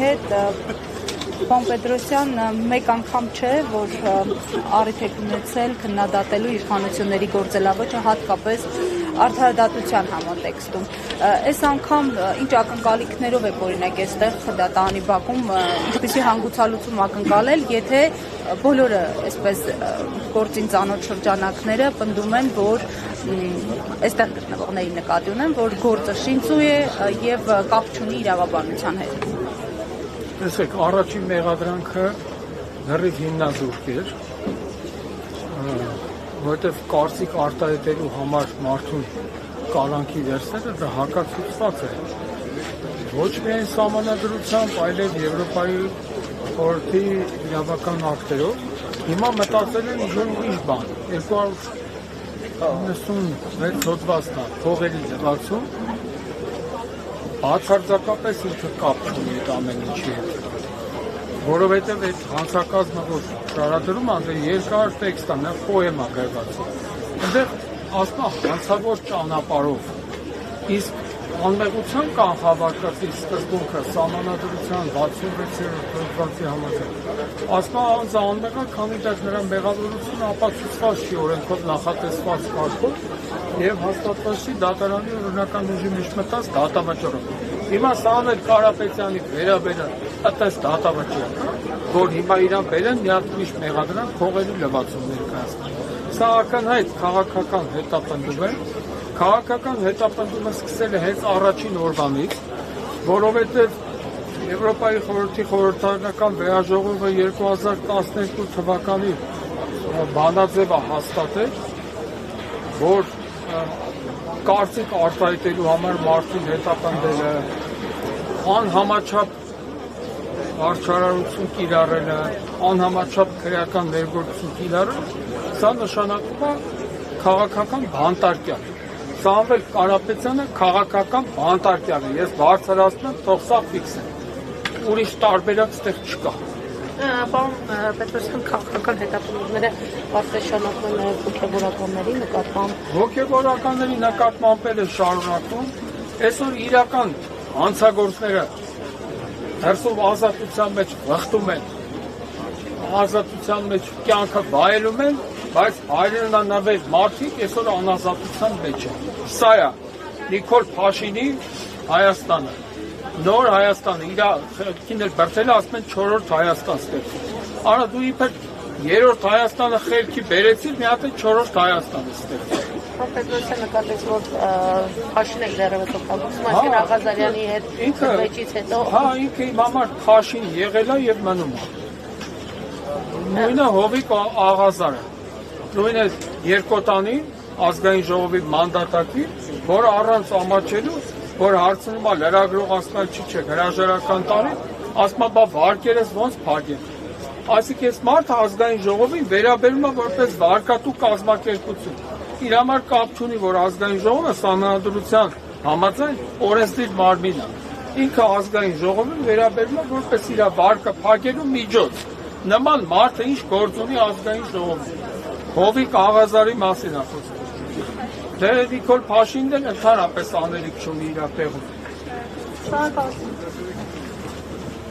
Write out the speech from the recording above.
հետ Պարոն Պետրոսյան մեկ անգամ չէ, որ առիթ եք ունեցել քննադատելու իշխանությունների գործելավոճը, հատկապես արդարադատության համատեքստում։ Այս անգամ ինչ ակնկալիքներով եք օրինակ այստեղ Դատարանի բակում ինչպիսի հանգուցալուծում ակնկալել, եթե բոլորը այսպես գործին ծանոթ շրջանակները պնդում են, որ այստեղ գտնվողների նկատի ունեն, որ գործը շինծու է եւ կապ չունի իրավաբանության հետ։ Տեսեք, առաջին մեղադրանքը լրիվ հիմնազուրկ էր, որովհետև կարծիք արտահայտելու համար մարդուն կալանքի վերցնելը դա հակացուցված է ոչ միայն սահմանադրությամբ, այլև Եվրոպայի խորհրդի իրավական ակտերով։ Հիմա մտածել են ինչ-որ ուրիշ բան, 296 հոդվածն է փողերի լվացում, բացարձակապես ինքը կապ չունի այդ ամեն ինչի հետ, որովհետև այդ հանցակազմը, որ շարադրում է, երկար տեքստ է, նա պոեմա գրված է, այնտեղ ասում է հանցավոր ճանապարհով, իսկ անմեղության կանխավարկածի սկզբունքը սահմանադրության 66-րդ հոդվածի համաձայն ասում է անձը անմեղ է, քանի դեռ նրա մեղավորությունը ապացուցված չի օրենքով նախատեսված կարգով եւ հաստատված չի դատարանի օրինական ուժի մեջ մտած դատավճռով։ Հիմա Սամվել Կարապետյանի վերաբերյալ այդպես դատավճիռ, որ հիմա իրան բերեն մի հատ ուրիշ մեղադրանք փողերի լվացում ներկայացնել։ Սա ակնհայտ քաղաքական հետապնդում է։ Քաղաքական հետապնդումը սկսել է հենց առաջին օրվանից, որովհետև Եվրոպայի խորհրդի խորհրդարանական վերաժողովը 2012 թվականի բանաձևը հաստատել, որ կարծիք արտահայտելու համար մարդուն հետապնդելը, անհամաչափ արդարացություն կիրառելը, անհամաչափ քրեական ներգործություն կիրառելը, սա նշանակում է քաղաքական բանտարկյալ։ Սամվել Կարապետյանը քաղաքական բանտարկյալ է, ես բարձրացնում եմ, թող սա ֆիքս է, ուրիշ տարբերակ ստեղ չկա։ Պարոն Պետրոսյան, քաղաքական հետապնդումները կարծես շարունակվում են նաև հոգևորականների նկատմամբ։ Հոգևորականների նկատմամբ էլ է շարունակվում, այսօր իրական հանցագործները հերսով ազատության մեջ վխտում են, ազատության մեջ կյանքը վայելում են, բայց հայրենանավեր մարդիկ այսօր անազատության մեջ են։ Սա է Նիկոլ Փաշինի Հայաստանը, նոր Հայաստանը, իր քիներ բրդելը ասում են 4-րդ Հայաստան ստեղծել։ Արա դու իբր 3-րդ Հայաստանը խելքի բերեցիր, մի հատ 4-րդ Հայաստանը ստեղծել։ Պարոն Պետրոսյան, նկատեց, որ Փաշին եք դեռևս օգտագործում, այսինքն Աղազարյանի հետ վեճից հետո։ Հա, ինքը իմ համար Փաշին եղել է եւ մնում է։ Նույնը Հովիկ Աղազարը, նույնը Երկոտանի ազգային ժողովի մանդատակի, որը առանց ամաչելու, որ հարցնում է լրագրող ասում է չի չէ, հրաժարական տարի, ասում է բա վարկերս ոնց փակեն։ Այսինքն այս մարդը ազգային ժողովին վերաբերում է որպես վարկատու կազմակերպություն։ Իր համար կապ չունի, որ ազգային ժողովը սահմանադրության համաձայն օրենսդիր մարմին է։ Ինքը ազգային ժողովին վերաբերում է որպես իր վարկը փակելու միջոց։ Նման մարդը ինչ գործ ունի ազգային ժողովում։ Հովիկ Աղազարի մասին է խոսքը։ Դե Նիկոլ Փաշինն էլ ընդհանրապես անելիք չունի իր տեղում։